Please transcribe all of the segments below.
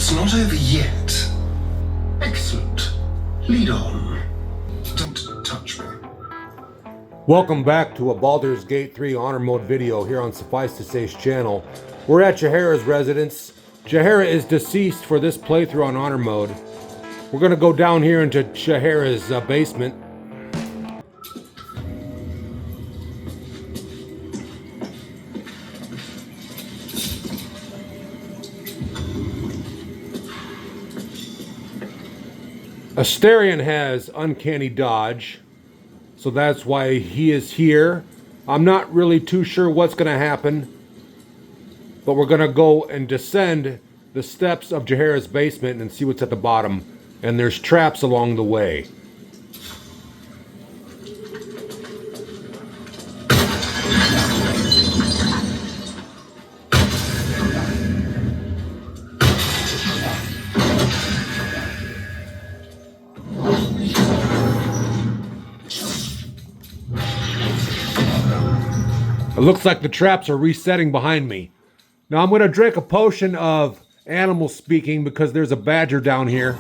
It's not over yet. Excellent. Lead on. Don't touch me. Welcome back to a Baldur's Gate 3 Honor Mode video here on Suffice to Say's channel. We're at Jaheira's residence. Jaheira is deceased for this playthrough on Honor Mode. We're gonna go down here into Jaheira's basement. Astarion has Uncanny Dodge, so that's why he is here. I'm not really too sure what's going to happen, but we're going to go and descend the steps of Jaheira's basement and see what's at the bottom. And there's traps along the way. It looks like the traps are resetting behind me. Now I'm going to drink a potion of animal speaking because there's a badger down here.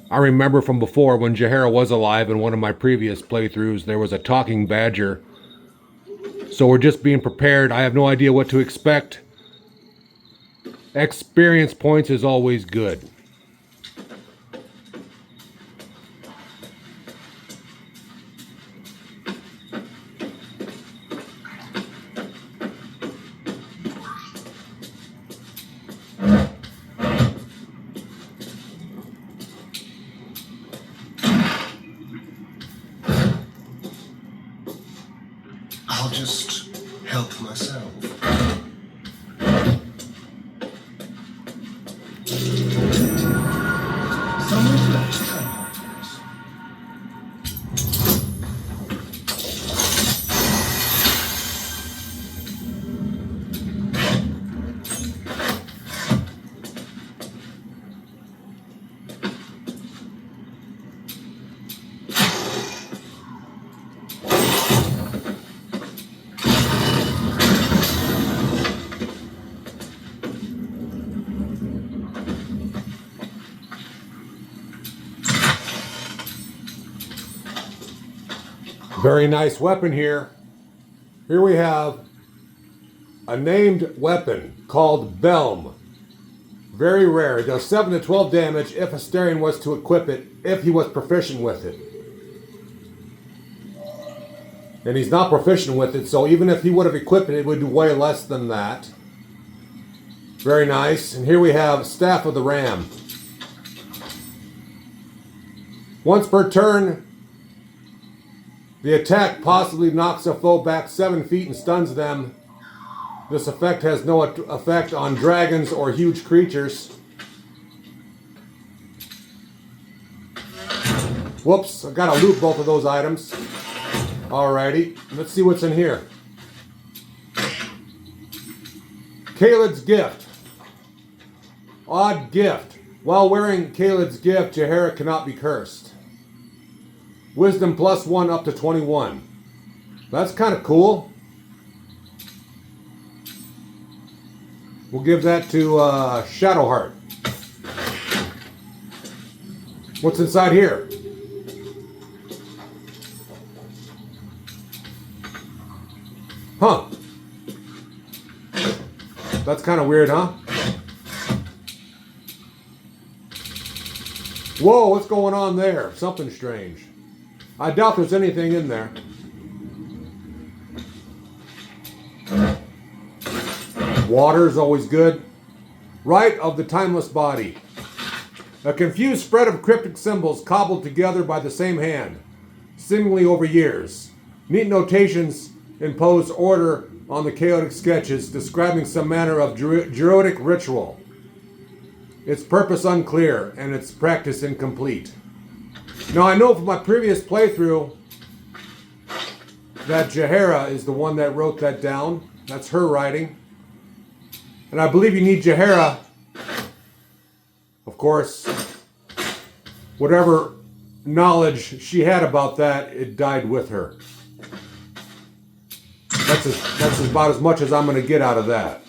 I remember from before when Jaheira was alive in one of my previous playthroughs, there was a talking badger. So we're just being prepared. I have no idea what to expect. Experience points is always good. I'll just help myself. Someone's left traps. Very nice weapon here. Here we have a named weapon called Belm. Very rare. It does 7 to 12 damage if Astarion was to equip it, if he was proficient with it. And he's not proficient with it, so even if he would have equipped it, it would do way less than that. Very nice. And here we have Staff of the Ram. Once per turn, the attack possibly knocks a foe back 7 feet and stuns them. This effect has no effect on dragons or huge creatures. Whoops, I gotta loot both of those items. Alrighty, let's see what's in here. Caelid's Gift. Odd gift. While wearing Caelid's Gift, Jaheira cannot be cursed. Wisdom +1 up to 21. That's kind of cool. We'll give that to Shadowheart. What's inside here? Huh. That's kind of weird, huh? Whoa, what's going on there? Something strange. I doubt there's anything in there. Water is always good. Rite of the Timeless Body. A confused spread of cryptic symbols cobbled together by the same hand, seemingly over years. Neat notations impose order on the chaotic sketches describing some manner of druidic ritual. Its purpose unclear and its practice incomplete. Now I know from my previous playthrough that Jaheira is the one that wrote that down. That's her writing. And I believe you need Jaheira. Of course, whatever knowledge she had about that, it died with her. That's about as much as I'm going to get out of that.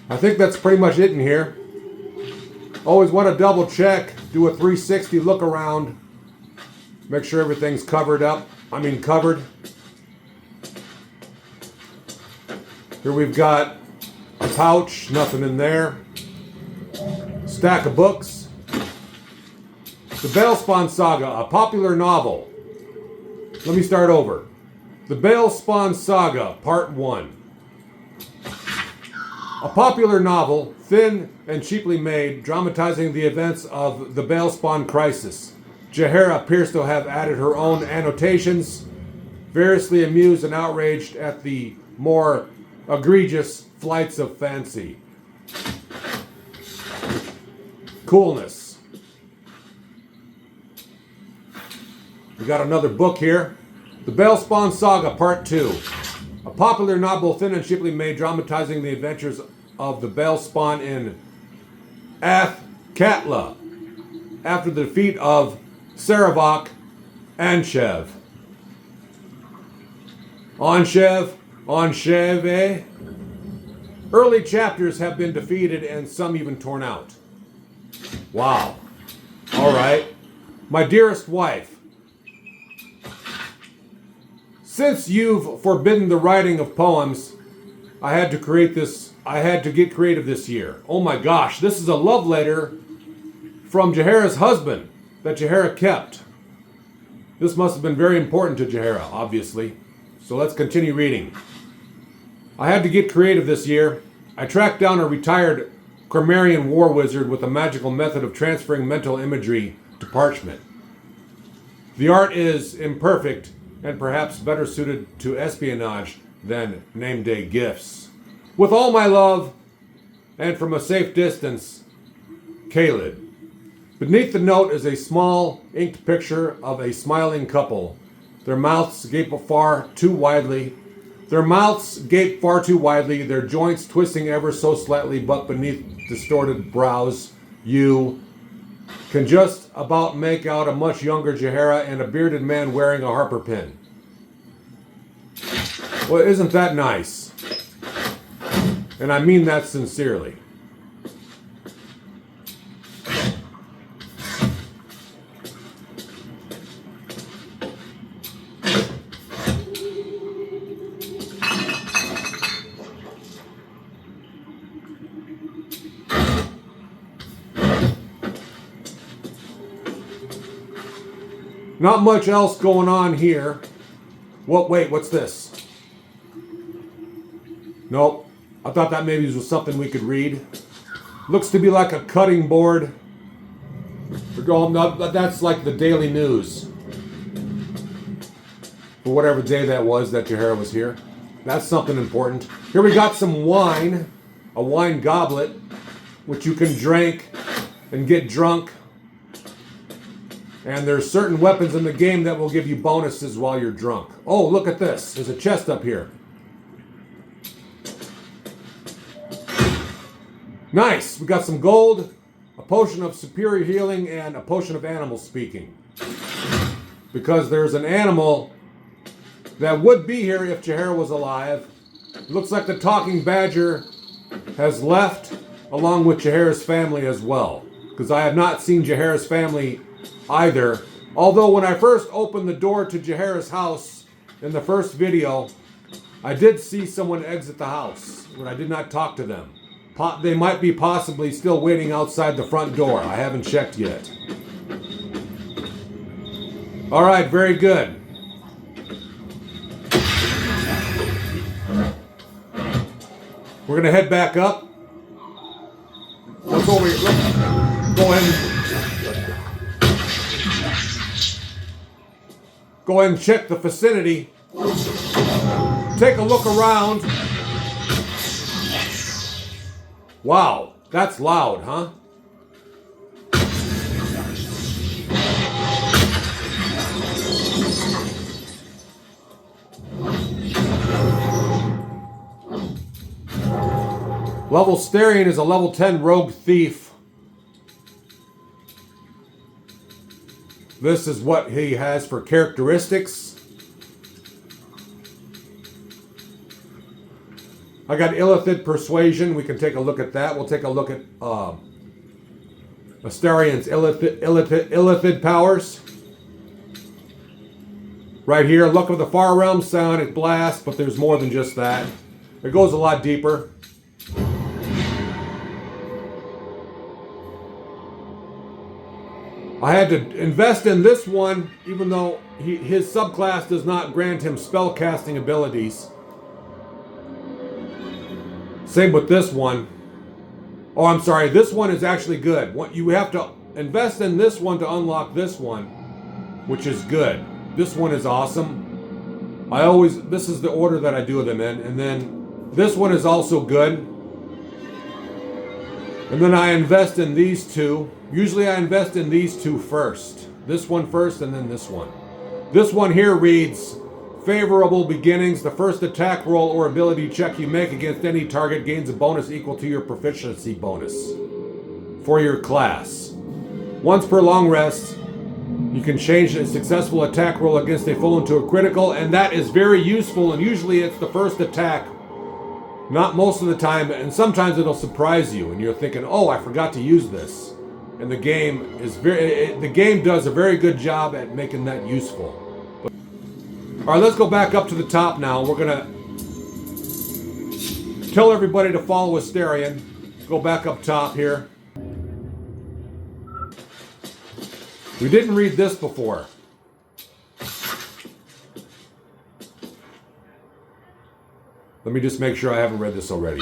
I think that's pretty much it in here. Always want to double check, do a 360 look around, make sure everything's covered. Here we've got a pouch, nothing in there. Stack of books. The Balespawn Saga, a popular novel. Let me start over. The Balespawn Saga, Part 1. A popular novel, thin and cheaply made, dramatizing the events of the Balespawn crisis. Jaheira appears to have added her own annotations, variously amused and outraged at the more egregious flights of fancy. Coolness. We got another book here. The Balespawn Saga, Part 2. A popular novel, thin and cheaply made, dramatizing the adventures of the Balespawn in Athkatla after the defeat of Saravak Anshev. Ansheve. Early chapters have been defeated and some even torn out. Wow. All right. My dearest wife, since you've forbidden the writing of poems, I had to get creative this year. Oh my gosh, this is a love letter from Jaheira's husband that Jaheira kept. This must have been very important to Jaheira, obviously. So let's continue reading. I had to get creative this year. I tracked down a retired Cormarian war wizard with a magical method of transferring mental imagery to parchment. The art is imperfect and perhaps better suited to espionage than name day gifts. With all my love, and from a safe distance, iLLithid. Beneath the note is a small inked picture of a smiling couple. Their mouths gape far too widely, their joints twisting ever so slightly, but beneath distorted brows, you can just about make out a much younger Jaheira and a bearded man wearing a harper pin. Well, isn't that nice? And I mean that sincerely. Not much else going on here. Wait, what's this? Nope. I thought that maybe was something we could read. Looks to be like a cutting board. That's like the daily news. For whatever day that was that Jaheira was here. That's something important. Here we got some wine. A wine goblet, which you can drink and get drunk. And there's certain weapons in the game that will give you bonuses while you're drunk. Oh, look at this. There's a chest up here. Nice. We got some gold, a potion of superior healing, and a potion of animal speaking. Because there's an animal that would be here if Jaheira was alive. It looks like the talking badger has left along with Jaheira's family as well. Because I have not seen Jaheira's family either. Although when I first opened the door to Jaheira's house in the first video, I did see someone exit the house, but I did not talk to them. They might be possibly still waiting outside the front door. I haven't checked yet. All right, very good. We're going to head back up. Let's over here. Go ahead and check the vicinity. Take a look around. Wow, that's loud, huh? Level Astarion is a level 10 rogue thief. This is what he has for characteristics. I got iLLithid Persuasion. We can take a look at that. We'll take a look at Astarion's iLLithid powers. Right here, Look of the Far Realm, Psionic Blast, but there's more than just that. It goes a lot deeper. I had to invest in this one, even though his subclass does not grant him spellcasting abilities. Same with this one. Oh, I'm sorry. This one is actually good. You have to invest in this one to unlock this one, which is good. This one is awesome. This is the order that I do them in. And then this one is also good. And then I invest in these two. Usually I invest in these two first. This one first and then this one. This one here reads, favorable beginnings. The first attack roll or ability check you make against any target gains a bonus equal to your proficiency bonus for your class. Once per long rest, you can change a successful attack roll against a foe into a critical, and that is very useful, and usually it's the first attack. Not most of the time, and sometimes it'll surprise you, and you're thinking, oh, I forgot to use this. And the game does a very good job at making that useful. All right, let's go back up to the top now. We're going to tell everybody to follow Astarion. Go back up top here. We didn't read this before. Let me just make sure I haven't read this already.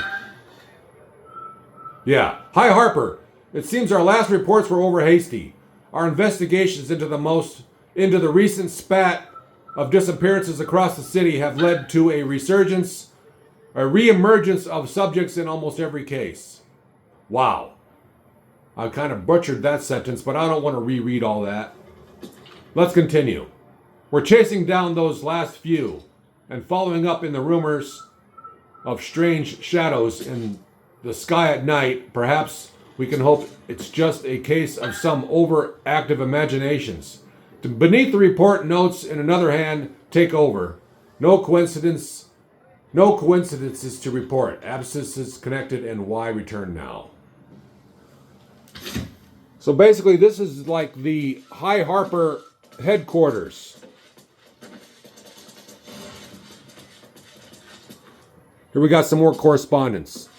Yeah. Hi, Harper. It seems our last reports were over hasty. Our investigations into the recent spat of disappearances across the city have led to a reemergence of subjects in almost every case. Wow. I kind of butchered that sentence, but I don't want to reread all that. Let's continue. We're chasing down those last few and following up in the rumors of strange shadows in the sky at night. Perhaps we can hope it's just a case of some overactive imaginations. Beneath the report, notes in another hand take over. No coincidences to report. Abscesses connected and why return now. So basically this is like the High Harper headquarters. Here we got some more correspondence.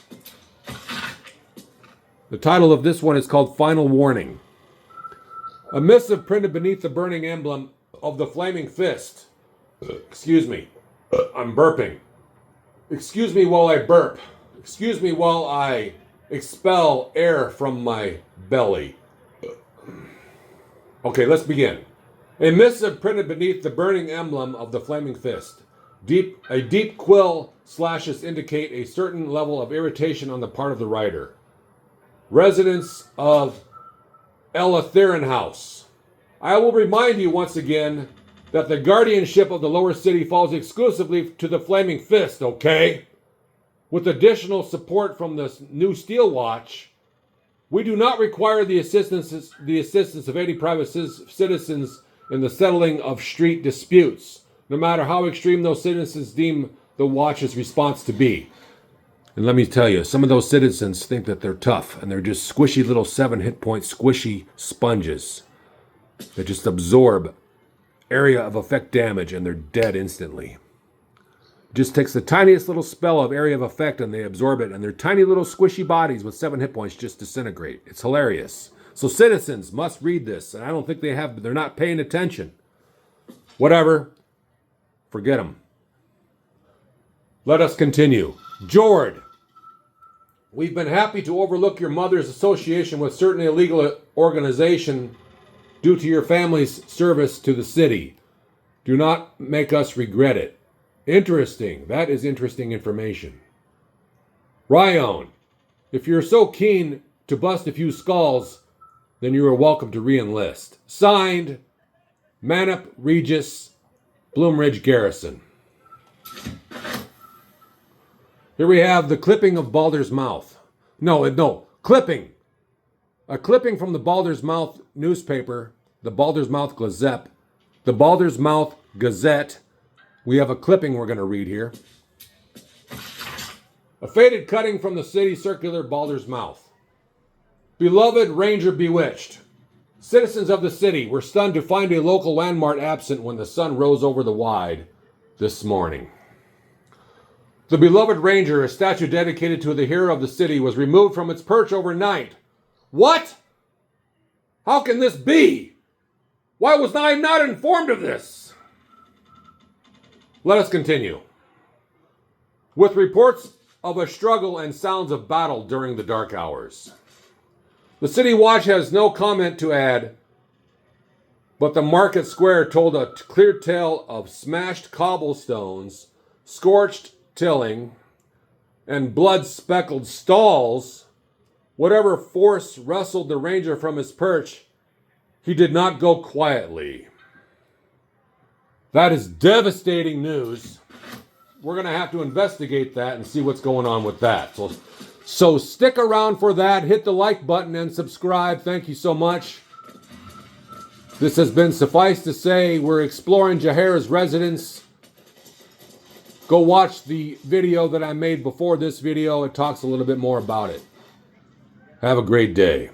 The title of this one is called Final Warning. A missive printed beneath the burning emblem of the Flaming Fist. Excuse me. I'm burping. Excuse me while I burp. Excuse me while I expel air from my belly. Okay, let's begin. A missive printed beneath the burning emblem of the Flaming Fist. A deep quill slashes indicate a certain level of irritation on the part of the writer. Residents of iLLithid House. I will remind you once again that the guardianship of the lower city falls exclusively to the Flaming Fist, okay? With additional support from the new Steel Watch, we do not require the assistance of any private citizens in the settling of street disputes, no matter how extreme those citizens deem the Watch's response to be. And let me tell you, some of those citizens think that they're tough, and they're just squishy little 7 hit point squishy sponges that just absorb area of effect damage, and they're dead instantly. It just takes the tiniest little spell of area of effect, and they absorb it, and their tiny little squishy bodies with 7 hit points just disintegrate. It's hilarious. So citizens must read this, and I don't think they have, but they're not paying attention. Whatever. Forget them. Let us continue. Jord. We've been happy to overlook your mother's association with certain illegal organization due to your family's service to the city. Do not make us regret it. Interesting. That is interesting information. Ryon. If you're so keen to bust a few skulls, then you are welcome to re-enlist. Signed, Manup Regis, Bloomridge Garrison. Here we have the clipping of Baldur's Mouth. Clipping. A clipping from the Baldur's Mouth newspaper, the Baldur's Mouth Gazette. The Baldur's Mouth Gazette. We have a clipping we're going to read here. A faded cutting from the city circular Baldur's mouth. Beloved Ranger bewitched. Citizens of the city were stunned to find a local landmark absent when the sun rose over the wide this morning. The beloved Ranger, a statue dedicated to the hero of the city, was removed from its perch overnight. What? How can this be? Why was I not informed of this? Let us continue. With reports of a struggle and sounds of battle during the dark hours. The City Watch has no comment to add, but the market square told a clear tale of smashed cobblestones, scorched tilling, and blood-speckled stalls. Whatever force wrestled the ranger from his perch, he did not go quietly. That is devastating news. We're going to have to investigate that and see what's going on with that. So stick around for that. Hit the like button and subscribe. Thank you so much. This has been Suffice to Say. We're exploring Jaheira's residence. Go watch the video that I made before this video. It talks a little bit more about it. Have a great day.